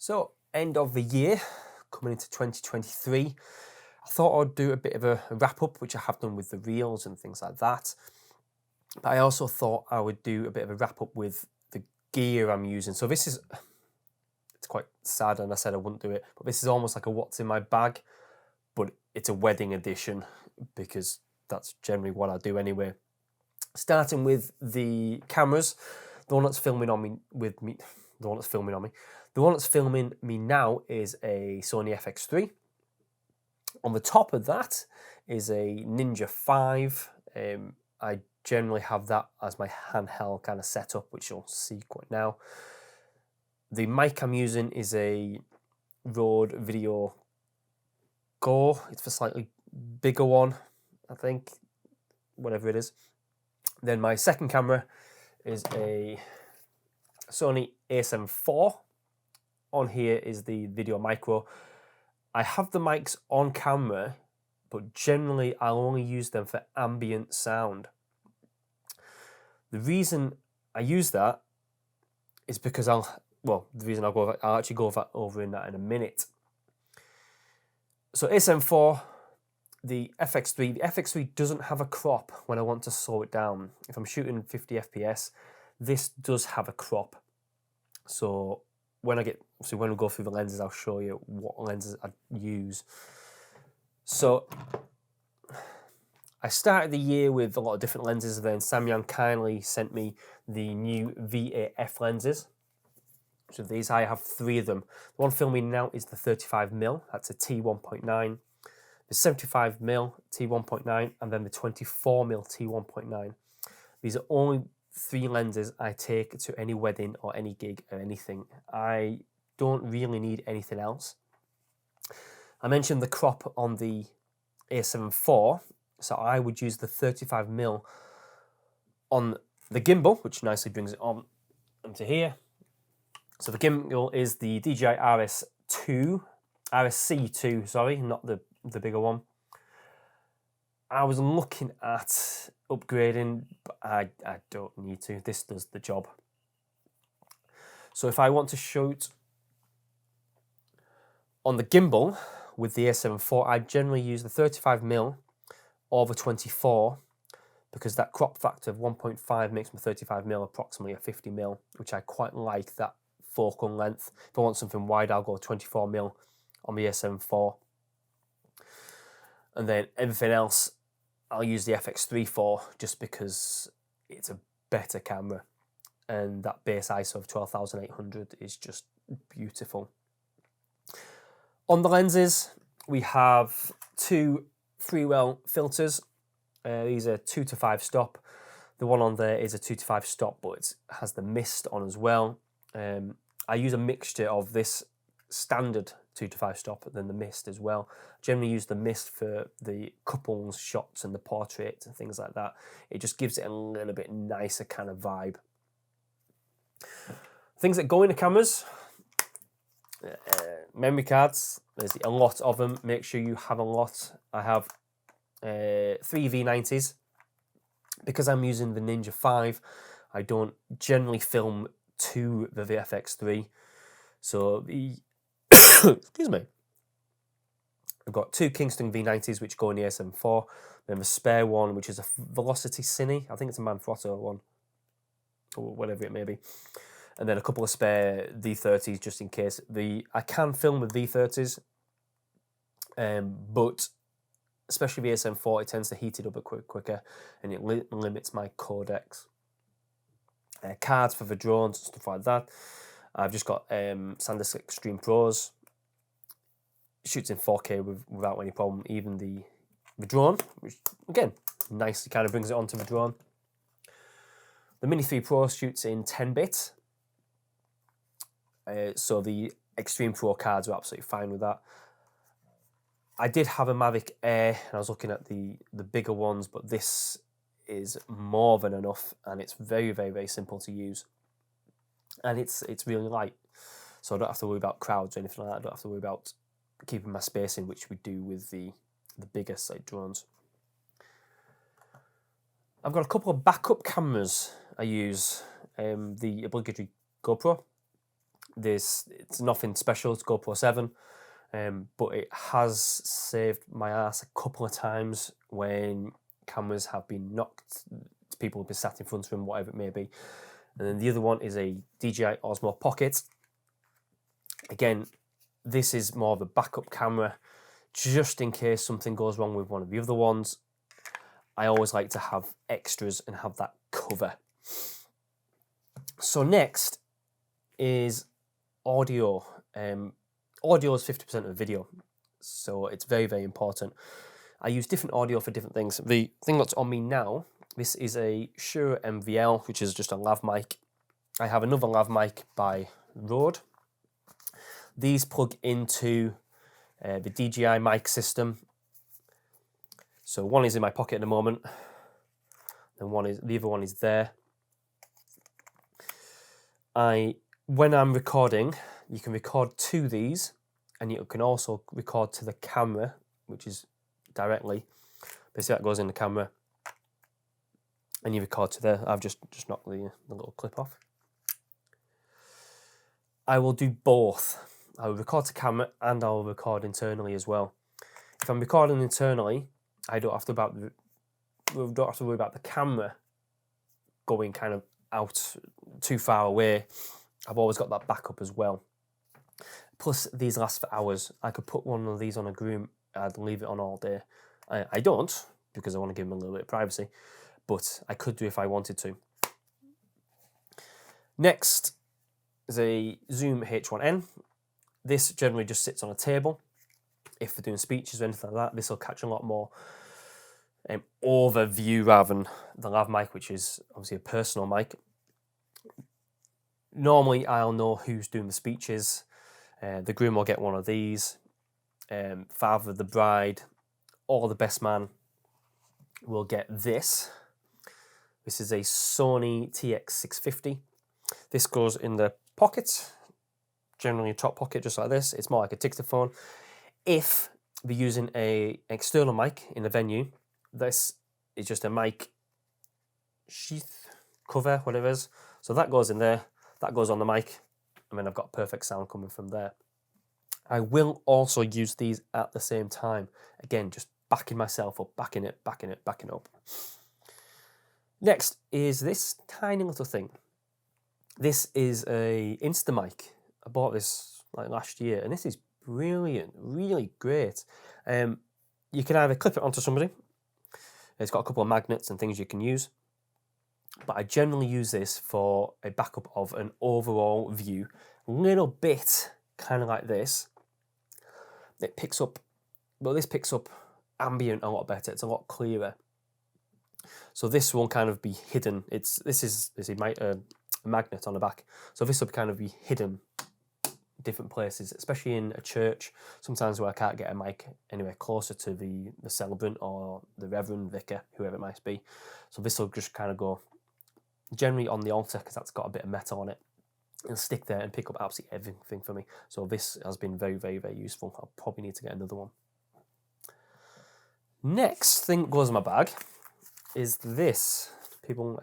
So, end of the year, coming into 2023, I thought I'd do a bit of a wrap-up, which I have done with the reels and things like that. But I also thought I would do a bit of a wrap-up with the gear I'm using. So this is, it's quite sad, and I said I wouldn't do it, but this is almost like a what's in my bag, but it's a wedding edition, because that's generally what I do anyway. Starting with the cameras, the one that's filming me now is a Sony FX3. On the top of that is a Ninja 5. I generally have that as my handheld kind of setup, which you'll see quite now. The mic I'm using is a Rode Video Go. It's the slightly bigger one, I think, whatever it is. Then my second camera is a Sony A74. On here is the Video Micro. I have the mics on camera, but generally I'll only use them for ambient sound. The reason I use that is because I'll actually go over in that in a minute. So A74, the FX3 doesn't have a crop when I want to slow it down. If I'm shooting 50 FPS, this does have a crop. So when we go through the lenses, I'll show you what lenses I use. So I started the year with a lot of different lenses. Then Samyang kindly sent me the new VAF lenses. So these, I have 3 of them. The one filming now is the 35mm, that's a T1.9. The 75mm T1.9, and then the 24mm T1.9. These are only 3 lenses I take to any wedding or any gig or anything. I don't really need anything else. I mentioned the crop on the A74, so I would use the 35mm on the gimbal, which nicely brings it on into here. So the gimbal is the DJI RSC2, sorry, not the bigger one. I was looking at upgrading, but I don't need to. This does the job. So if I want to shoot on the gimbal with the A74, I generally use the 35mm or the 24, because that crop factor of 1.5 makes my 35mm approximately a 50mm, which I quite like that focal length. If I want something wide, I'll go 24mm on the A74. And then everything else I'll use the FX3 for, just because it's a better camera, and that base ISO of 12,800 is just beautiful. On the lenses, we have 2 Freewell filters. These are 2 to 5 stop. The one on there is a 2 to 5 stop, but it has the mist on as well. I use a mixture of this standard 2 to 5 stop and then the mist as well. I generally use the mist for the couples shots and the portraits and things like that. It just gives it a little bit nicer kind of vibe. Things that go in the cameras, memory cards. There's a lot of them. Make sure you have a lot. I have 3 V90s. Because I'm using the Ninja 5, I don't generally film to the FX3. So the excuse me. I've got 2 Kingston V90s which go in the A74. Then the spare one, which is a Velocity Cine. I think it's a Manfrotto one, or whatever it may be. And then a couple of spare D30s just in case. I can film with D30s, but especially the A74, it tends to heat it up a quicker, and it limits my codecs. Cards for the drones and stuff like that. I've just got SanDisk Extreme Pros. Shoots in 4K without any problem. Even the drone, which again nicely kind of brings it onto the drone. The Mini 3 Pro shoots in 10-bit. So the Extreme Pro cards are absolutely fine with that. I did have a Mavic Air, and I was looking at the bigger ones, but this is more than enough, and it's very, very, very simple to use. And it's really light, so I don't have to worry about crowds or anything like that. I don't have to worry about keeping my spacing, which we do with the bigger side drones. I've got a couple of backup cameras I use. The obligatory GoPro. It's nothing special, it's GoPro 7, but it has saved my ass a couple of times when cameras have been knocked, people have been sat in front of them, whatever it may be. And then the other one is a DJI OSMO Pocket. Again, this is more of a backup camera, just in case something goes wrong with one of the other ones. I always like to have extras and have that cover. So next is audio. Audio is 50% of video, so it's very, very important. I use different audio for different things. The thing that's on me now, this is a Shure MVL, which is just a lav mic. I have another lav mic by Rode. These plug into the DJI mic system. So one is in my pocket at the moment, and the other one is there. When I'm recording, you can record to these, and you can also record to the camera, which is directly. Basically, that goes in the camera, and you record to there. I've just knocked the little clip off. I will do both. I will record to camera, and I will record internally as well. If I'm recording internally, I don't have to worry about the camera going kind of out too far away. I've always got that backup as well. Plus, these last for hours. I could put one of these on a groom, I'd leave it on all day. I don't, because I want to give them a little bit of privacy, but I could do if I wanted to. Next is a Zoom H1N. This generally just sits on a table. If they're doing speeches or anything like that, this will catch a lot more overview rather than the lav mic, which is obviously a personal mic. Normally, I'll know who's doing the speeches. The groom will get one of these. Father of the bride or the best man will get this. This is a Sony TX650. This goes in the pocket, generally a top pocket just like this. It's more like a dictaphone. If we're using an external mic in a venue, this is just a mic sheath, cover, whatever it is. So that goes in there, that goes on the mic, and then I've got perfect sound coming from there. I will also use these at the same time. Again, just backing myself up, backing it, backing up. Next is this tiny little thing. This is a Instamic. I bought this like last year, and this is brilliant, really great. You can either clip it onto somebody. It's got a couple of magnets and things you can use. But I generally use this for a backup of an overall view. A little bit kind of like this. It picks up, well, this picks up ambient a lot better. It's a lot clearer. So this will kind of be hidden. This is a magnet on the back. So this will kind of be hidden different places, especially in a church, sometimes where I can't get a mic anywhere closer to the celebrant or the reverend, vicar, whoever it might be. So this will just kind of go generally on the altar, because that's got a bit of metal on it. It'll stick there and pick up absolutely everything for me. So this has been very, very, very useful. I'll probably need to get another one. Next thing that goes in my bag is this. People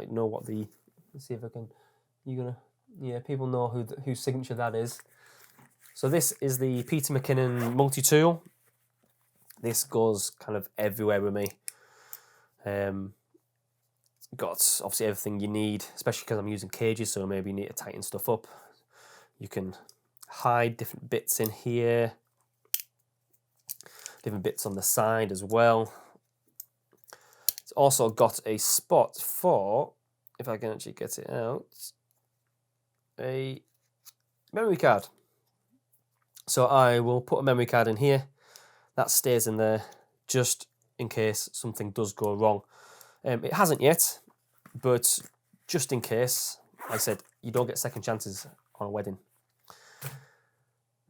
know what the, let's see if I can, yeah, people know whose signature that is. So this is the Peter McKinnon multi-tool. This goes kind of everywhere with me. Got obviously everything you need, especially because I'm using cages, so maybe you need to tighten stuff up. You can hide different bits in here, different bits on the side as well. It's also got a spot for, if I can actually get it out, a memory card. So I will put a memory card in here. That stays in there just in case something does go wrong. It hasn't yet, but just in case, like I said, you don't get second chances on a wedding.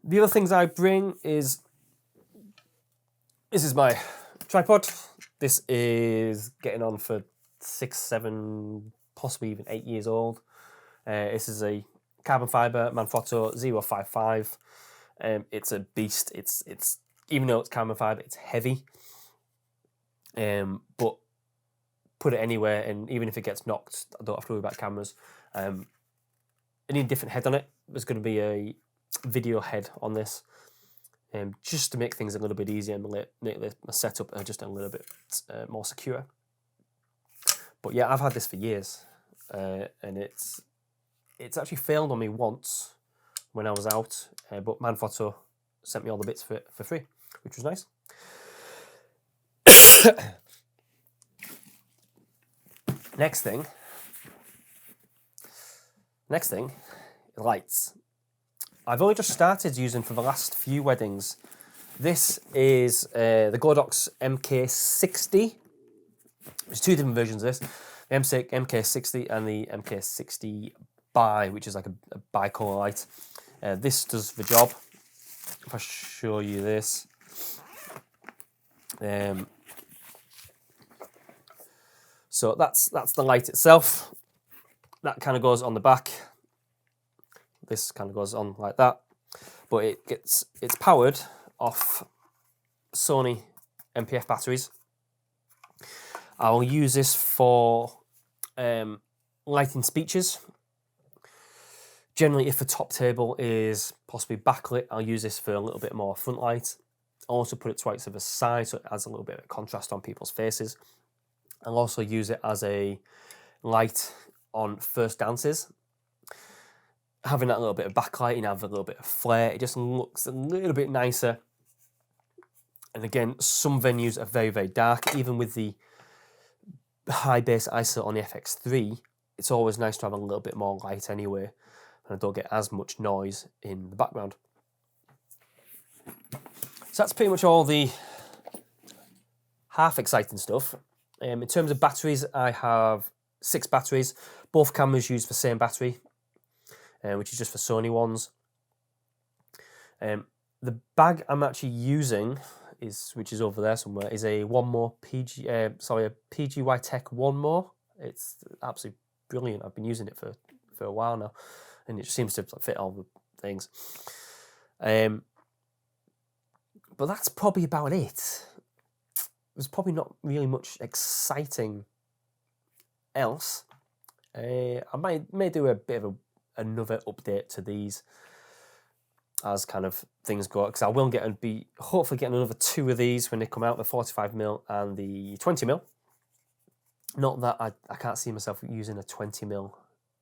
The other things I bring is, this is my tripod. This is getting on for 6, 7, possibly even 8 years old. This is a carbon fiber Manfrotto 055. It's a beast. It's even though it's carbon fiber, it's heavy. But put it anywhere, and even if it gets knocked, I don't have to worry about cameras. I need a different head on it. there's going to be a video head on this, just to make things a little bit easier and make my setup just a little bit more secure. But yeah, I've had this for years, and it's actually failed on me once when I was out, but Manfrotto sent me all the bits for it for free, which was nice. Next thing, lights. I've only just started using for the last few weddings. This is the Godox MK60. There's two different versions of this. The MK60 and the MK60 Bi, which is like a bicolor light. This does the job. If I show you this. So that's the light itself. That kind of goes on the back. This kind of goes on like that, but it's powered off Sony MPF batteries. I'll use this for lighting speeches. Generally, if the top table is possibly backlit, I'll use this for a little bit more front light. I'll also put it twice to the side so it adds a little bit of contrast on people's faces. I'll also use it as a light on first dances. Having that little bit of backlighting, have a little bit of flare, it just looks a little bit nicer. And again, some venues are very, very dark. Even with the high base ISO on the FX3, it's always nice to have a little bit more light anyway, and I don't get as much noise in the background. So that's pretty much all the half exciting stuff. In terms of batteries, I have 6 batteries. Both cameras use the same battery, which is just for Sony ones. The bag I'm actually using which is over there somewhere, is a PGY Tech One More. It's absolutely brilliant. I've been using it for a while now, and it just seems to fit all the things. But that's probably about it. There's probably not really much exciting else. I may do a bit of another update to these as kind of things go, because I will be hopefully getting another 2 of these when they come out, the 45mm and the 20mm. Not that I can't see myself using a 20mm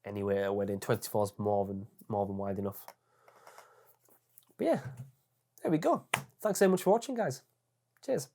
anyway at a wedding. 24 is more than wide enough. But yeah, there we go. Thanks so much for watching, guys. Cheers.